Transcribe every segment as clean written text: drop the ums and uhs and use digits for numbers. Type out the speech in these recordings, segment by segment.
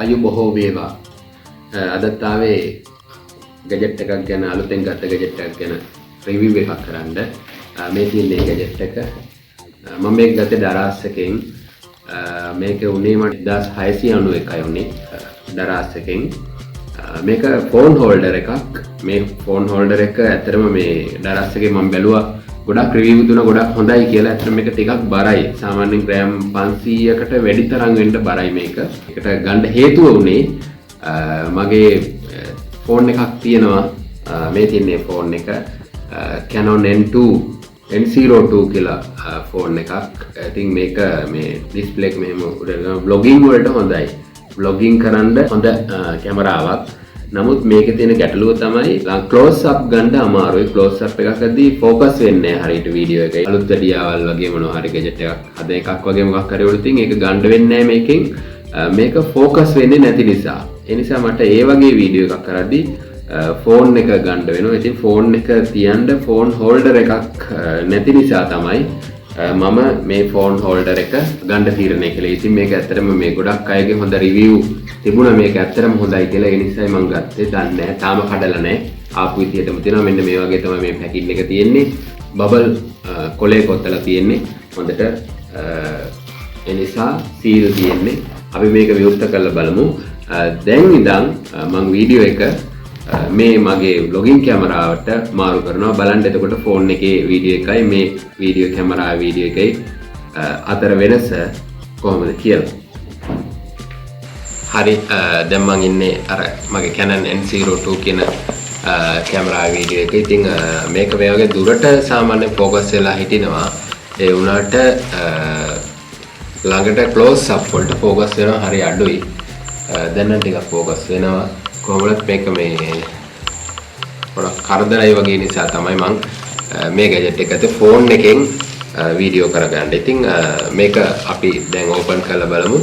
අයු බොහෝ වේවා. අදත් ආවේ ගැජට් එකක් ගැන අලුතෙන් ගත්ත ගැජට් එකක් ගැන රිවිව් එකක් කරන්න. මේ තියෙන ගැජට් එක මම මේක ගත්තේ දරාස් එකෙන්. මේක උනේ මට 1691යි උනේ දරාස් එකෙන්. මේක ෆෝන් හෝල්ඩර් එකක්. මේ ෆෝන් හෝල්ඩර් එක ඇත්තටම මේ දරාස් එකේ මම බැලුවා ගොඩක් රිවිව් දුන්නා ගොඩක් හොඳයි කියලා. ඇත්තටම මේක ටිකක් බරයි. සාමාන්‍යයෙන් ග්‍රෑම් 500කට වැඩි තරම් වෙන්න බරයි මේක. ඒකට ගන්න හේතුව උනේ මගේ ෆෝන් එකක් තියෙනවා. මේ තියෙන්නේ ෆෝන් එක Canon N02 කියලා ෆෝන් එකක්. ඉතින් මේක මේ ඩිස්ප්ලේ එක මෙහෙම බ්ලොගින් වලට හොඳයි. බ්ලොගින් කරන්න හොඳ කැමරාවක්. නමුත් මේකේ තියෙන ගැටලුව තමයි ක්ලෝස් අප් ගන්න අමාරුයි. ක්ලෝස් අප් එකකදී ફોකස් වෙන්නේ නැහැ හරියට වීඩියෝ එකේ. අලුත් විඩියාවල් වගේ මොනවා හරි ගැජට් එකක් හද එකක් වගේ මොකක් හරි වලට ඉතින් ඒක ගන්න වෙන්නේ නැහැ මේකෙන්. මේක ફોකස් වෙන්නේ නැති නිසා. ඒ නිසා මට ඒ වගේ වීඩියෝ එකක් කරද්දී ෆෝන් එක ගන්න වෙනවා. ඉතින් ෆෝන් එක තියන්න ෆෝන් හෝල්ඩර් එකක් නැති නිසා තමයි මම මේ ෆෝන් හෝල්ඩර් එක ගන්න තීරණය කළේ. ඉතින් මේක ඇත්තටම මේ ගොඩක් අයගේ හොඳ රිවිව් තිබුණා. මේක ඇත්තටම හොඳයි කියලා. ඒ නිසායි මම ගත්තේ. දන්නේ නැහැ. තාම කඩලා නැහැ. ආපු විදිහටම තියෙනවා. මෙන්න මේ වගේ තමයි මේ පැකින් එක තියෙන්නේ. බබල් කොලේ කොත්තලා තියෙන්නේ. හොඳට ඒ නිසා සීල් තියෙන්නේ. අපි මේක විවෘත කරලා බලමු. දැන් ඉඳන් මම වීඩියෝ එක මේ මගේ vlogging කැමරාවට මාරු කරනවා. බලන්න එතකොට ෆෝන් එකේ වීඩියෝ එකයි මේ වීඩියෝ කැමරාවේ වීඩියෝ එකයි අතර වෙනස කොහොමද කියලා. හරි දැන් මම ඉන්නේ අර මගේ Canon N02 කියන කැමරාවේ වීඩියෝ එක. ඉතින් මේක මේ වගේ දුරට සාමාන්‍ය ફોකස් වෙලා හිටිනවා. ඒ වුණාට ළඟට ක්ලෝස් අප් වලට ફોකස් වෙනවා හරි අඩුයි. දැන් නම් ටිකක් ફોකස් වෙනවා. කොහොමද මේක මේ පොඩක් කරදරයි වගේ නිසා තමයි මම මේ ගැජට් එක ඇතුලේ ෆෝන් එකෙන් වීඩියෝ කරගන්න. ඉතින් මේක අපි දැන් ඕපන් කරලා බලමු.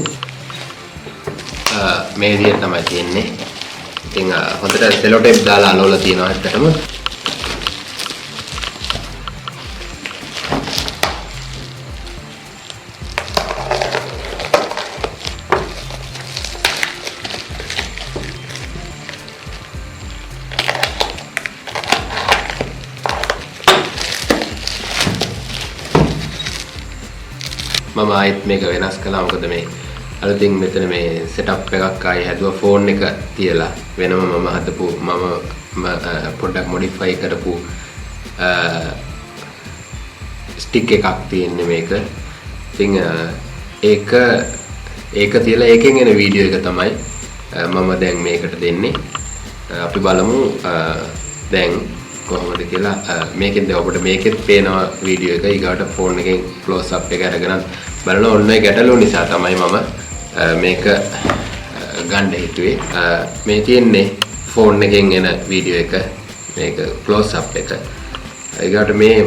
මේ විදිහට තමයි තියෙන්නේ. ඉතින් හොඳට සෙලෝ ටේප් දාලා අලවලා තියෙනවා ඇත්තටම. මම ආයෙත් මේක වෙනස් කළා. මොකද මේ අලුතින් මෙතන මේ සෙටප් එකක් ආයෙ හැදුවා ෆෝන් එක තියලා වෙනම මම හදපු මම පොඩ්ඩක් මොඩිෆයි කරපු ස්ටික් එකක් තියෙන්නේ මේක. ඉතින් ඒක තියලා ඒකෙන් එන වීඩියෝ එක තමයි මම දැන් මේකට දෙන්නේ. අපි බලමු දැන් කොහොමද කියලා. මේකෙන් දැන් ඔබට මේකෙත් පේනවා වීඩියෝ එක. ඊගාට ෆෝන් එකෙන් ක්ලෝස් අප් එක අරගෙන බලන ඔන්න ඒ ගැටලුව නිසා තමයි මම මේක ගන්න හිතුවේ. මේ තියෙන්නේ ෆෝන් එකෙන් එන වීඩියෝ එක. මේක ක්ලෝස් අප් එක. ඊගාට මේ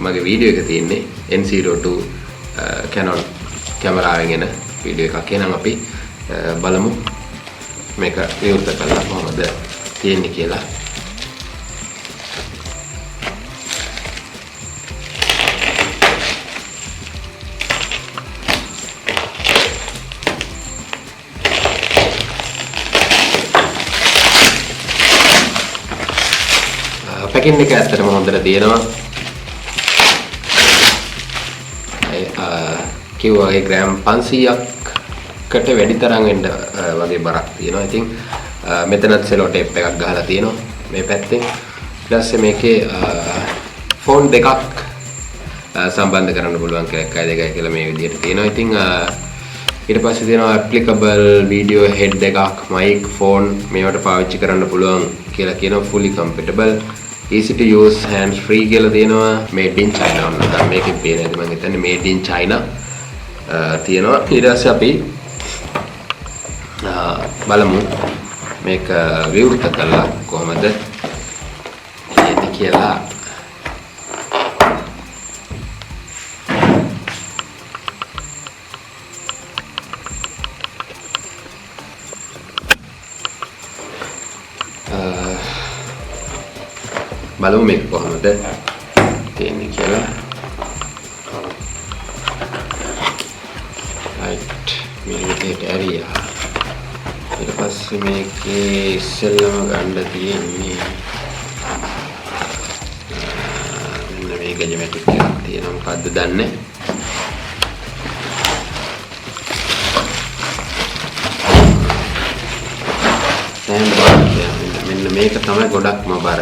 මගේ වීඩියෝ එක තියෙන්නේ N02 Canon කැමරාවෙන් එන වීඩියෝ එකක්. එහෙනම් අපි බලමු මේක විවෘත කරලා කොහොමද තියෙන්නේ කියලා. පැකින් එක ඇත්තටම හොඳට තියෙනවා. කිව්වා වගේ ග්‍රෑම් 500කට වැඩි තරම් වෙන්න වගේ බරක් තියෙනවා. ඉතින් මෙතනත් සෙලෝ ටේප් එකක් ගහලා තියෙනවා මේ පැත්තේ. ඊට පස්සේ මේකේ ෆෝන් දෙකක් සම්බන්ධ කරන්න පුළුවන් කියලා 1 2 කියලා මේ විදිහට තියෙනවා. ඉතින් ඊට පස්සේ තියෙනවා applicable video head එකක්, mic, phone මේවට පාවිච්චි කරන්න පුළුවන් කියලා කියනවා. fully compatible, easy to use, hands free කියලා තියෙනවා. made in China ඔන්න මේකේ පේන්නේ මම හිතන්නේ made in China තියෙනවා. ඊට පස්සේ අපි බලමු මේක විවෘත කරලා කොහොමද එන්නේ කියලා. බලමු මේක කොහොමද තියෙන්නේ කියලා. right මේ විදිහට ඇරියා. ඊට පස්සේ මේකේ ඉස්සෙල්ලම ගන්න තියෙන්නේ මෙන්න මේ ගැජමැටික් එකක් තියෙනවා මොකද්ද දන්නේ මෙන්න මේක තමයි ගොඩක්ම බර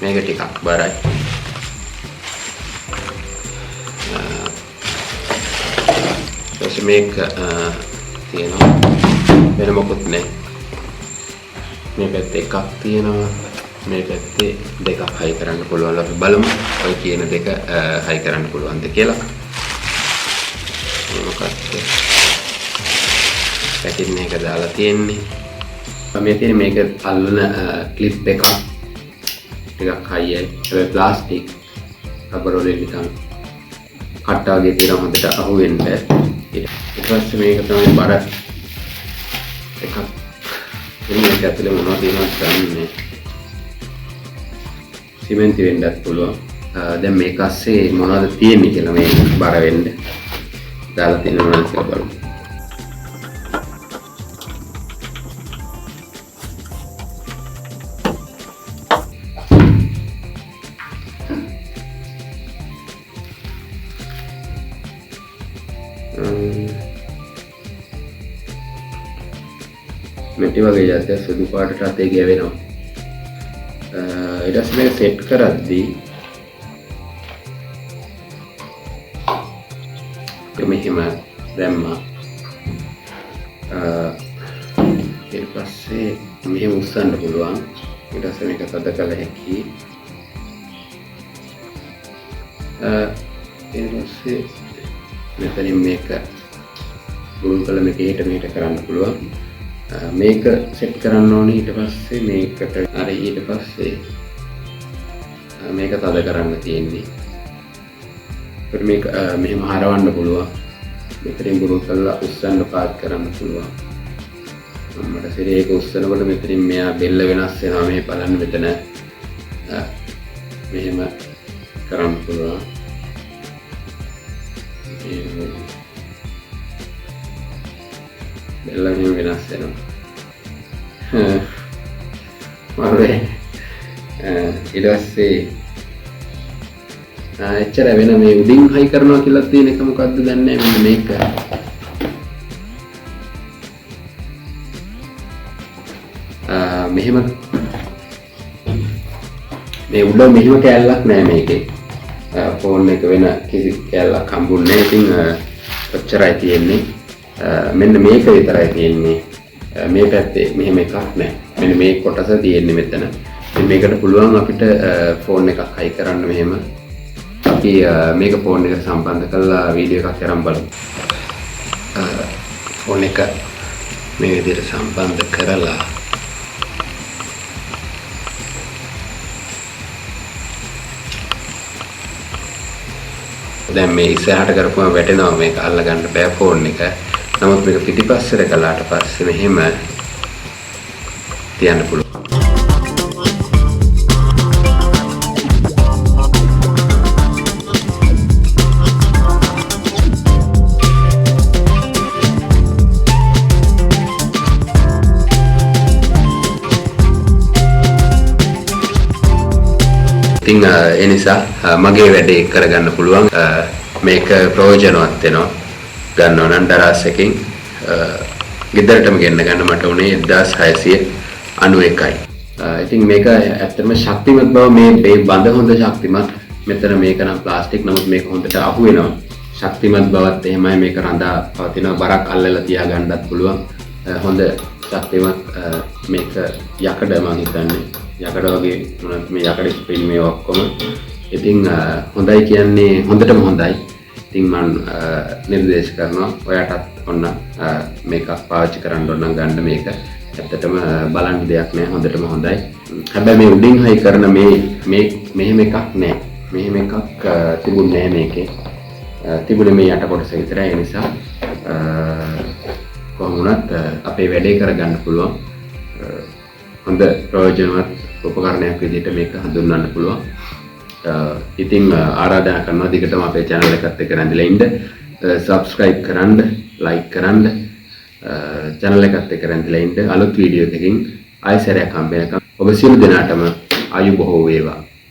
මේක ටිකක් බරයි මේක තියෙනවා වෙන මොකුත් නැහැ මේ පැත්තේ එකක් තියෙනවා මේ පැත්තේ දෙකක් හයි කරන්න පුළුවන් අපි බලමු ඔය කියන දෙක හයි කරන්න පුළුවන්ද කියලා මේ මොකක්ද පැකින් එක දාලා තියෙන්නේ මේ තියෙන මේක අල්ලන ක්ලිප් එකක් ටිකක් හයියි ඒ ප්ලාස්ටික් රබර් වලින් නිකන් කට්ට වගේ තියෙන හොඳට අහු වෙන්න ඊට පස්සේ මේක තමයි බර එකක් මේක ඇතුලේ මොනවද තියෙනවද දන්නේ සිමෙන්ති වෙන්නත් පුළුවන් දැන් මේක ඇස්සේ මොනවද තියෙන්නේ කියලා මේ බර වෙන්න දාලා තියෙනවා කියලා බලමු මෙටි වගේ જાතිය සුදු පාටට අතේ ගෑවෙනවා ඊට පස්සේ මේක සෙට් කරද්දී මෙහෙම දැම්මා ඊට පස්සේ මෙහෙම උස්සන්න පුළුවන් ඊට පස්සේ මේක තද කළ හැකි ඊට පස්සේ මෙතනින් මේක බුරුල් කළ මේක හෙට මෙහෙට කරන්න පුළුවන් මේක සෙට් කරන්න ඕනේ ඊට පස්සේ මේකට අර ඊට පස්සේ මේක තද කරන්න තියෙන්නේ ඊට මේක මෙහෙම හරවන්න පුළුවන් මෙතනින් බුරුල් කරලා උස්සන්න පාත් කරන්න පුළුවන් මට සිරේ ඒක උස්සනකොට මෙතනින් මෙයා බෙල්ල වෙනස් වෙනවා මේ බලන්න මෙතන මෙහෙම කරන්න පුළුවන් බෙල්ල මෙහෙම වෙනස් වෙනවා මරුවේ ඊට පස්සේ එච්චර වෙන මේ උඩින් හයි කරනවා කියලා තියෙන එක මොකද්ද දන්නේ නැහැ මෙන්න මේක මෙහෙම මේ උඩ මෙහෙම කෑල්ලක් නැහැ මේකේ ෆෝන් එක වෙන කිසි කෑල්ලක් හම්බුන්නේ නැහැ ඉතින් ඔච්චරයි තියෙන්නේ මෙන්න මේක විතරයි තියෙන්නේ මේ පැත්තේ මෙහෙම එකක් නැහැ මෙන්න මේ කොටස තියෙන්නේ මෙතන ඉතින් මේකට පුළුවන් අපිට ෆෝන් එකක් හයි කරන්න මෙහෙම අපි මේක ෆෝන් එකට සම්බන්ධ කරලා වීඩියෝ එකක් කරන් බලමු ෆෝන් එක මේ විදිහට සම්බන්ධ කරලා දැන් මේ ඉස්සරහට කරපුවම වැටෙනවා මේක අල්ල ගන්න බෑ ෆෝන් එක. නමුත් මේක පිටිපස්සට කළාට පස්සේ මෙහෙම තියන්න පුළුවන්. ඉතින් ඒ නිසා මගේ වැඩේ කරගන්න පුළුවන් මේක ප්‍රයෝජනවත් වෙනවා ගන්නවා නම් දරස් එකකින් ගෙදරටම ගෙන්න ගන්න මට උනේ 1691යි. ඉතින් මේක ඇත්තටම ශක්තිමත් බව මේ බඳ හොඳ ශක්තිමත් මෙතන මේක නම් ප්ලාස්ටික් නමුත් මේක හොඳට අහු වෙනවා ශක්තිමත් බවත් එහෙමයි මේක රඳා පවතින බරක් අල්ලලා තියා ගන්නත් පුළුවන් හොඳ ශක්තිමත් මේක යකඩ මම හිතන්නේ යකඩ වගේ මොනවද මේ යකඩ ස්ප්‍රින් මේ ඔක්කොම ඉතින් හොඳයි කියන්නේ හොඳටම හොඳයි ඉතින් මම නිර්දේශ කරනවා ඔයාටත් ඔන්න මේක පාවිච්චි කරන්න ඕන නම් ගන්න මේක ඇත්තටම බලන්න දෙයක් නෑ හොඳටම හොඳයි හැබැයි මේ උඩින් හයි කරන මේ මෙහෙම එකක් නෑ මෙහෙම එකක් තිබුණේ නෑ මේකේ තිබුණේ මේ යට කොටස විතරයි ඒ නිසා කොහොම වුණත් අපේ වැඩේ කරගන්න පුළුවන් හොඳ ප්‍රයෝජනවත් උපකරණයක් විදිහට මේක හඳුන්වන්න පුළුවන්. ඉතින් ආරාධනා කරනවා දිගටම අපේ channel එකත් එක්ක රැඳිලා ඉන්න. subscribe කරන්න, like කරන්න, channel එකත් එක්ක රැඳිලා ඉන්න අලුත් වීඩියෝ එකකින් ආයෙ සැරයක් හම්බ වෙනකම් ඔබ සියලු දෙනාටම ආයුබෝව වේවා.